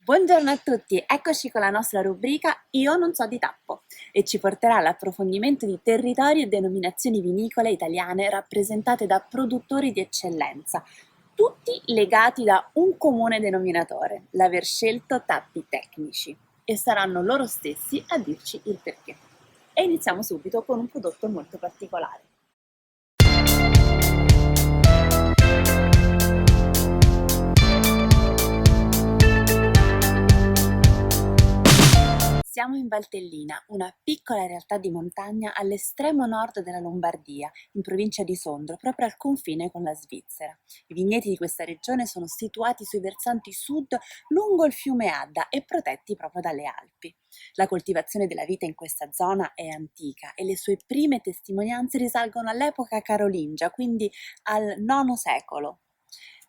Buongiorno a tutti, eccoci con la nostra rubrica Io non so di tappo e ci porterà all'approfondimento di territori e denominazioni vinicole italiane rappresentate da produttori di eccellenza, tutti legati da un comune denominatore, l'aver scelto tappi tecnici, e saranno loro stessi a dirci il perché. E iniziamo subito con un prodotto molto particolare. Siamo in Valtellina, una piccola realtà di montagna all'estremo nord della Lombardia, in provincia di Sondrio, proprio al confine con la Svizzera. I vigneti di questa regione sono situati sui versanti sud lungo il fiume Adda e protetti proprio dalle Alpi. La coltivazione della vite in questa zona è antica e le sue prime testimonianze risalgono all'epoca carolingia, quindi al IX secolo.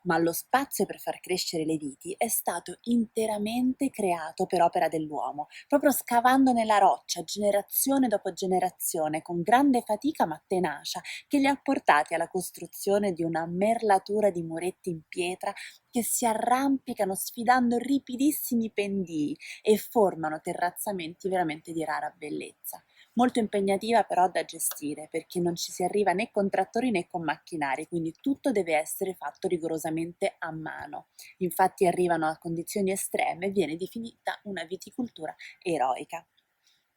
Ma lo spazio per far crescere le viti è stato interamente creato per opera dell'uomo, proprio scavando nella roccia generazione dopo generazione, con grande fatica ma tenacia, che li ha portati alla costruzione di una merlatura di muretti in pietra che si arrampicano sfidando ripidissimi pendii e formano terrazzamenti veramente di rara bellezza. Molto impegnativa però da gestire, perché non ci si arriva né con trattori né con macchinari, quindi tutto deve essere fatto rigorosamente a mano. Infatti arrivano a condizioni estreme e viene definita una viticoltura eroica.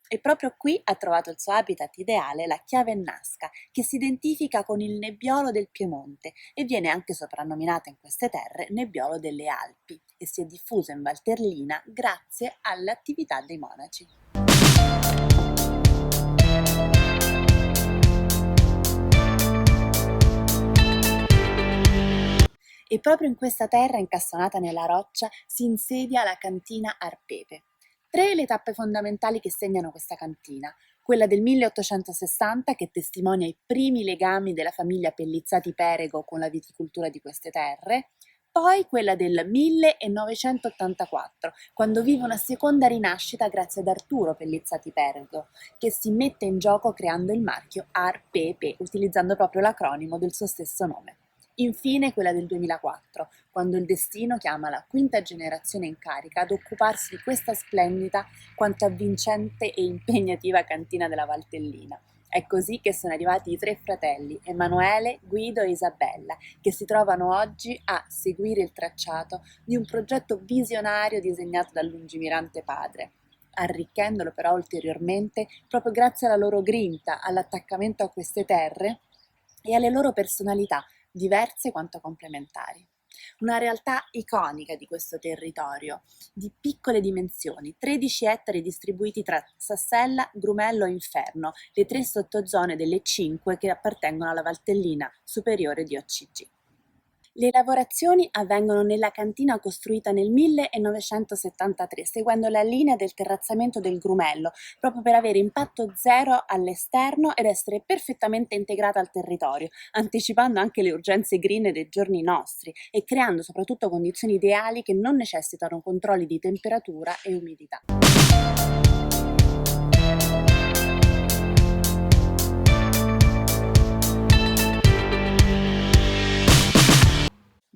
E proprio qui ha trovato il suo habitat ideale la chiavennasca, che si identifica con il nebbiolo del Piemonte e viene anche soprannominata in queste terre nebbiolo delle Alpi e si è diffuso in Valtellina grazie all'attività dei monaci. E proprio in questa terra incastonata nella roccia si insedia la cantina Arpepe. Tre le tappe fondamentali che segnano questa cantina: quella del 1860 che testimonia i primi legami della famiglia Pellizzati-Perego con la viticoltura di queste terre, poi quella del 1984, quando vive una seconda rinascita grazie ad Arturo Pellizzati-Perego, che si mette in gioco creando il marchio Arpepe, utilizzando proprio l'acronimo del suo stesso nome. Infine quella del 2004, quando il destino chiama la quinta generazione in carica ad occuparsi di questa splendida quanto avvincente e impegnativa cantina della Valtellina. È così che sono arrivati i tre fratelli, Emanuele, Guido e Isabella, che si trovano oggi a seguire il tracciato di un progetto visionario disegnato dal lungimirante padre, arricchendolo però ulteriormente proprio grazie alla loro grinta, all'attaccamento a queste terre e alle loro personalità, diverse quanto complementari. Una realtà iconica di questo territorio, di piccole dimensioni, 13 ettari distribuiti tra Sassella, Grumello e Inferno, le tre sottozone delle 5 che appartengono alla Valtellina superiore di OCG. Le lavorazioni avvengono nella cantina costruita nel 1973, seguendo la linea del terrazzamento del Grumello, proprio per avere impatto zero all'esterno ed essere perfettamente integrata al territorio, anticipando anche le urgenze green dei giorni nostri e creando soprattutto condizioni ideali che non necessitano controlli di temperatura e umidità.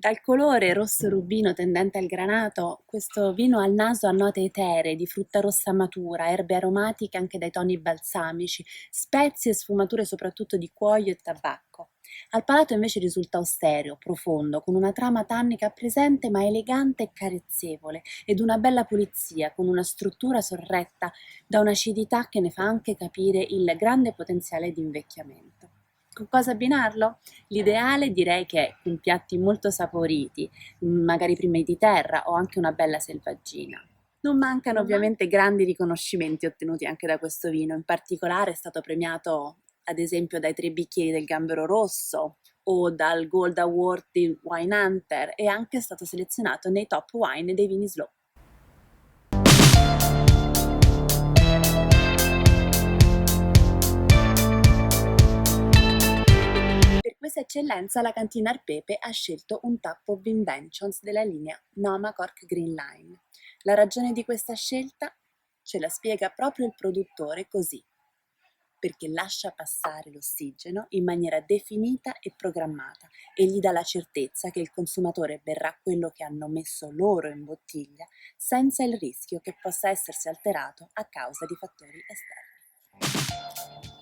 Dal colore rosso rubino tendente al granato, questo vino ha il naso a note eteree di frutta rossa matura, erbe aromatiche anche dai toni balsamici, spezie e sfumature soprattutto di cuoio e tabacco. Al palato invece risulta austero, profondo, con una trama tannica presente ma elegante e carezzevole, ed una bella pulizia, con una struttura sorretta da un'acidità che ne fa anche capire il grande potenziale di invecchiamento. Con cosa abbinarlo? L'ideale direi che è con piatti molto saporiti, magari primi di terra o anche una bella selvaggina. Non mancano ovviamente grandi riconoscimenti ottenuti anche da questo vino, in particolare è stato premiato ad esempio dai tre bicchieri del Gambero Rosso o dal Gold Award di Wine Hunter e è anche stato selezionato nei top wine dei vini slow. Per questa eccellenza la cantina Arpepe ha scelto un tappo of Inventions della linea Noma Cork Green Line. La ragione di questa scelta ce la spiega proprio il produttore così. perché lascia passare l'ossigeno in maniera definita e programmata e gli dà la certezza che il consumatore berrà quello che hanno messo loro in bottiglia senza il rischio che possa essersi alterato a causa di fattori esterni.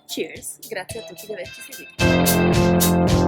Cheers, grazie a tutti di averci seguito.